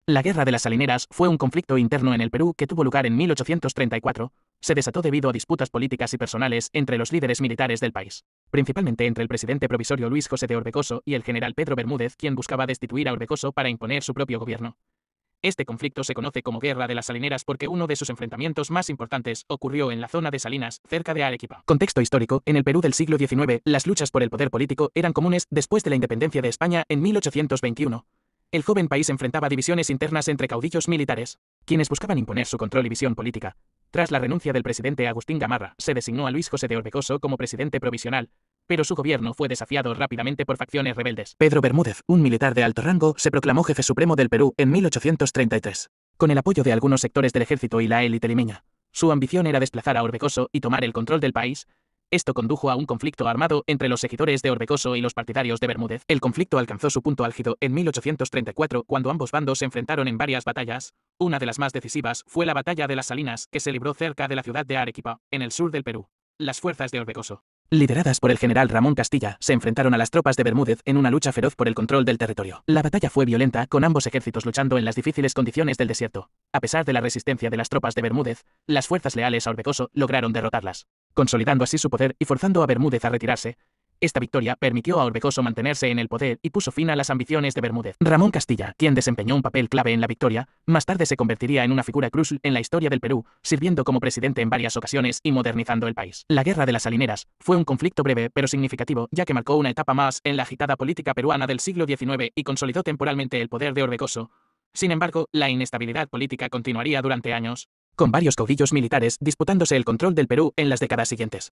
La Guerra de las Salineras fue un conflicto interno en el Perú que tuvo lugar en 1834. Se desató debido a disputas políticas y personales entre los líderes militares del país, principalmente entre el presidente provisorio Luis José de Orbegoso y el general Pedro Bermúdez, quien buscaba destituir a Orbegoso para imponer su propio gobierno. Este conflicto se conoce como Guerra de las Salineras porque uno de sus enfrentamientos más importantes ocurrió en la zona de Salinas, cerca de Arequipa. Contexto histórico: en el Perú del siglo XIX, las luchas por el poder político eran comunes después de la independencia de España en 1821. El joven país enfrentaba divisiones internas entre caudillos militares, quienes buscaban imponer su control y visión política. Tras la renuncia del presidente Agustín Gamarra, se designó a Luis José de Orbegoso como presidente provisional, pero su gobierno fue desafiado rápidamente por facciones rebeldes. Pedro Bermúdez, un militar de alto rango, se proclamó jefe supremo del Perú en 1833, con el apoyo de algunos sectores del ejército y la élite limeña. Su ambición era desplazar a Orbegoso y tomar el control del país. Esto condujo a un conflicto armado entre los seguidores de Orbegoso y los partidarios de Bermúdez. El conflicto alcanzó su punto álgido en 1834, cuando ambos bandos se enfrentaron en varias batallas. Una de las más decisivas fue la Batalla de las Salinas, que se libró cerca de la ciudad de Arequipa, en el sur del Perú. Las fuerzas de Orbegoso, lideradas por el general Ramón Castilla, se enfrentaron a las tropas de Bermúdez en una lucha feroz por el control del territorio. La batalla fue violenta, con ambos ejércitos luchando en las difíciles condiciones del desierto. A pesar de la resistencia de las tropas de Bermúdez, las fuerzas leales a Orbegoso lograron derrotarlas, consolidando así su poder y forzando a Bermúdez a retirarse. Esta victoria permitió a Orbegoso mantenerse en el poder y puso fin a las ambiciones de Bermúdez. Ramón Castilla, quien desempeñó un papel clave en la victoria, más tarde se convertiría en una figura crucial en la historia del Perú, sirviendo como presidente en varias ocasiones y modernizando el país. La Guerra de las Salineras fue un conflicto breve pero significativo, ya que marcó una etapa más en la agitada política peruana del siglo XIX y consolidó temporalmente el poder de Orbegoso. Sin embargo, la inestabilidad política continuaría durante años, con varios caudillos militares disputándose el control del Perú en las décadas siguientes.